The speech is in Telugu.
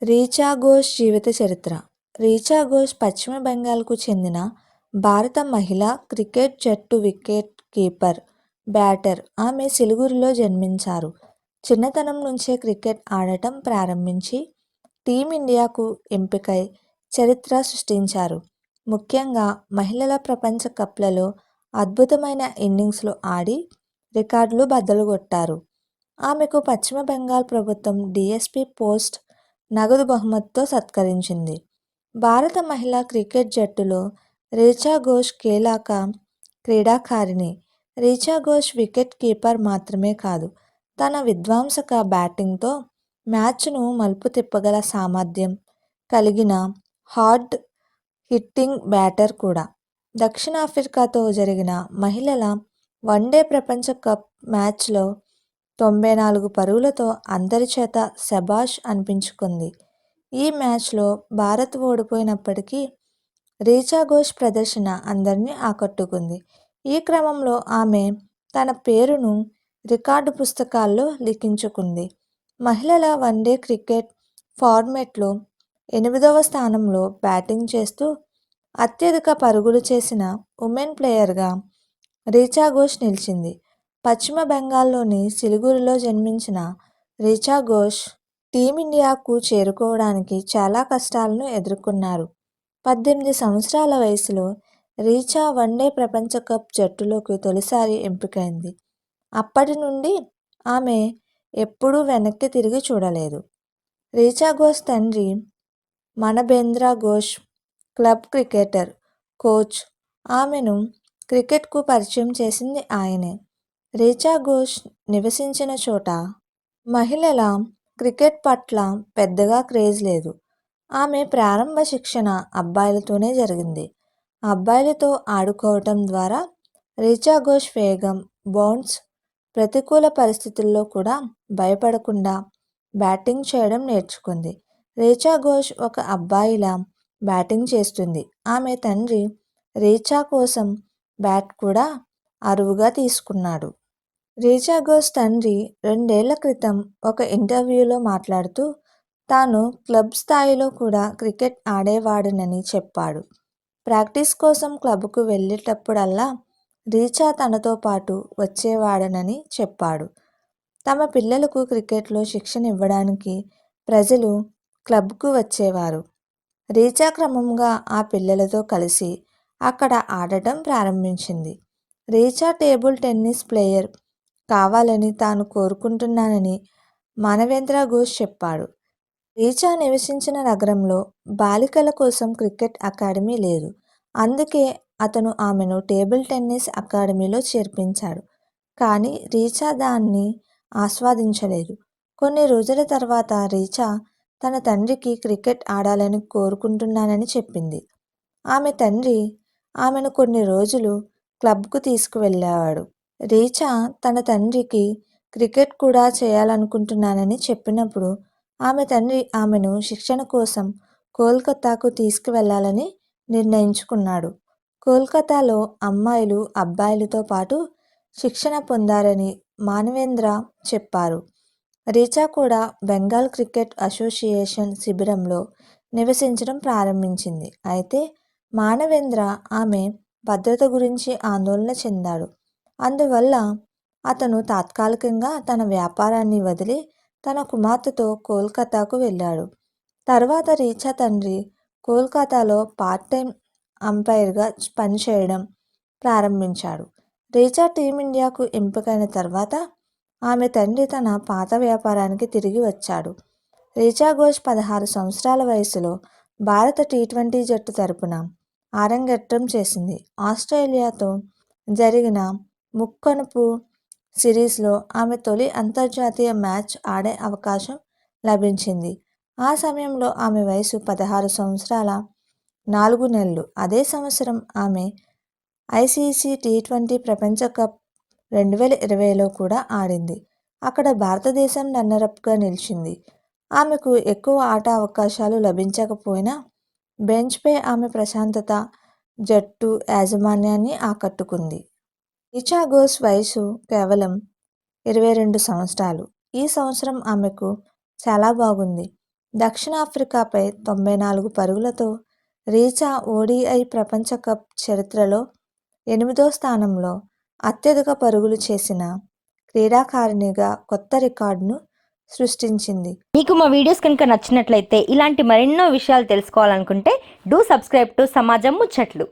రీచా ఘోష్ జీవిత చరిత్ర. రీచా ఘోష్ పశ్చిమ బెంగాల్కు చెందిన భారత మహిళా క్రికెట్ జట్టు వికెట్ కీపర్, బ్యాటర్. ఆమె సిలిగురిలో జన్మించారు. చిన్నతనం నుంచే క్రికెట్ ఆడటం ప్రారంభించి టీమిండియాకు ఎంపికై చరిత్ర సృష్టించారు. ముఖ్యంగా మహిళల ప్రపంచ కప్లలో అద్భుతమైన ఇన్నింగ్స్లు ఆడి రికార్డులు బద్దలుగొట్టారు. ఆమెకు పశ్చిమ బెంగాల్ ప్రభుత్వం డీఎస్పీ పోస్ట్ నగదు బహుమతితో సత్కరించింది. భారత మహిళా క్రికెట్ జట్టులో రీచా ఘోష్ కీలక క్రీడాకారిణి. రీచా ఘోష్ వికెట్ కీపర్ మాత్రమే కాదు, తన విధ్వంసక బ్యాటింగ్తో మ్యాచ్ను మలుపు తిప్పగల సామర్థ్యం కలిగిన హార్డ్ హిట్టింగ్ బ్యాటర్ కూడా. దక్షిణాఫ్రికాతో జరిగిన మహిళల వన్డే ప్రపంచ కప్ మ్యాచ్లో 94 పరుగులతో అందరి చేత శభాష్ అనిపించుకుంది. ఈ మ్యాచ్లో భారత్ ఓడిపోయినప్పటికీ రీచా ఘోష్ ప్రదర్శన అందరినీ ఆకట్టుకుంది. ఈ క్రమంలో ఆమె తన పేరును రికార్డు పుస్తకాల్లో లిఖించుకుంది. మహిళల వన్డే క్రికెట్ ఫార్మెట్లో 8వ స్థానంలో బ్యాటింగ్ చేస్తూ అత్యధిక పరుగులు చేసిన ఉమెన్ ప్లేయర్గా రీచా ఘోష్ నిలిచింది. పశ్చిమ బెంగాల్లోని సిలిగురిలో జన్మించిన రీచా ఘోష్ టీమిండియాకు చేరుకోవడానికి చాలా కష్టాలను ఎదుర్కొన్నారు. 18 సంవత్సరాల వయసులో రీచా వన్డే ప్రపంచ కప్ జట్టులోకి తొలిసారి ఎంపికైంది. అప్పటి నుండి ఆమె ఎప్పుడూ వెనక్కి తిరిగి చూడలేదు. రీచా ఘోష్ తండ్రి మనబేంద్ర ఘోష్ క్లబ్ క్రికెటర్, కోచ్. ఆమెను క్రికెట్కు పరిచయం చేసింది ఆయనే. రీచా ఘోష్ నివసించిన చోట మహిళల క్రికెట్ పట్ల పెద్దగా క్రేజ్ లేదు. ఆమె ప్రారంభ శిక్షణ అబ్బాయిలతోనే జరిగింది. అబ్బాయిలతో ఆడుకోవటం ద్వారా రీచా ఘోష్ వేగం, బౌన్స్, ప్రతికూల పరిస్థితుల్లో కూడా భయపడకుండా బ్యాటింగ్ చేయడం నేర్చుకుంది. రీచా ఘోష్ ఒక అబ్బాయిలా బ్యాటింగ్ చేస్తుంది. ఆమె తండ్రి రీచా కోసం బ్యాట్ కూడా అరువుగా తీసుకున్నాడు. రీచా ఘోష్ తండ్రి 2 ఏళ్ల క్రితం ఒక ఇంటర్వ్యూలో మాట్లాడుతూ తాను క్లబ్ స్థాయిలో కూడా క్రికెట్ ఆడేవాడినని చెప్పాడు. ప్రాక్టీస్ కోసం క్లబ్కు వెళ్ళేటప్పుడల్లా రీచా తనతో పాటు వచ్చేవాడనని చెప్పాడు. తమ పిల్లలకు క్రికెట్లో శిక్షణ ఇవ్వడానికి ప్రజలు క్లబ్కు వచ్చేవారు. రీచా క్రమంగా ఆ పిల్లలతో కలిసి అక్కడ ఆడటం ప్రారంభించింది. రీచా టేబుల్ టెన్నిస్ ప్లేయర్ కావాలని తాను కోరుకుంటున్నానని మానవేంద్ర ఘోష్ చెప్పాడు. రీచా నివసించిన నగరంలో బాలికల కోసం క్రికెట్ అకాడమీ లేదు. అందుకే అతను ఆమెను టేబుల్ టెన్నిస్ అకాడమీలో చేర్పించాడు. కానీ రీచా దాన్ని ఆస్వాదించలేదు. కొన్ని రోజుల తర్వాత రీచా తన తండ్రికి క్రికెట్ ఆడాలని కోరుకుంటున్నానని చెప్పింది. ఆమె తండ్రి ఆమెను కొన్ని రోజులు క్లబ్కు తీసుకువెళ్ళేవాడు. రీచా తన తండ్రికి క్రికెట్ కూడా చేయాలనుకుంటున్నానని చెప్పినప్పుడు ఆమె తండ్రి ఆమెను శిక్షణ కోసం కోల్కతాకు తీసుకువెళ్లాలని నిర్ణయించుకున్నాడు. కోల్కతాలో అమ్మాయిలు, అబ్బాయిలతో పాటు శిక్షణ పొందారని మానవేంద్ర చెప్పారు. రీచా కూడా బెంగాల్ క్రికెట్ అసోసియేషన్ శిబిరంలో నివసించడం ప్రారంభించింది. అయితే మానవేంద్ర ఆమె భద్రత గురించి ఆందోళన చెందాడు. అందువల్ల అతను తాత్కాలికంగా తన వ్యాపారాన్ని వదిలి తన కుమార్తెతో కోల్కతాకు వెళ్ళాడు. తర్వాత రీచా తండ్రి కోల్కతాలో పార్ట్ టైం అంపైర్గా పనిచేయడం ప్రారంభించాడు. రీచా టీమిండియాకు ఎంపికైన తర్వాత ఆమె తండ్రి తన పాత వ్యాపారానికి తిరిగి వచ్చాడు. రీచా ఘోష్ 16 సంవత్సరాల వయసులో భారత టీ20 జట్టు తరపున అరంగేట్రం చేసింది. ఆస్ట్రేలియాతో జరిగిన ముక్కనుపు సిరీస్లో ఆమె తొలి అంతర్జాతీయ మ్యాచ్ ఆడే అవకాశం లభించింది. ఆ సమయంలో ఆమె వయసు 16 సంవత్సరాల 4 నెలలు. అదే సంవత్సరం ఆమె ఐసీసీ టీ20 ప్రపంచ కప్ 2020లో కూడా ఆడింది. అక్కడ భారతదేశం రన్నరప్గా నిలిచింది. ఆమెకు ఎక్కువ ఆట అవకాశాలు లభించకపోయినా బెంచ్పై ఆమె ప్రశాంతత జట్టు యాజమాన్యాన్ని ఆకట్టుకుంది. రీచా ఘోష్ వయసు కేవలం 22 సంవత్సరాలు. ఈ సంవత్సరం ఆమెకు చాలా బాగుంది. దక్షిణాఫ్రికాపై 94 పరుగులతో రీచా ఓడిఐ ప్రపంచ కప్ చరిత్రలో 8వ స్థానంలో అత్యధిక పరుగులు చేసిన క్రీడాకారిణిగా కొత్త రికార్డును సృష్టించింది. మీకు మా వీడియోస్ కనుక నచ్చినట్లయితే ఇలాంటి మరెన్నో విషయాలు తెలుసుకోవాలనుకుంటే డూ సబ్స్క్రైబ్ టు సమాజం ముచ్చట్లు.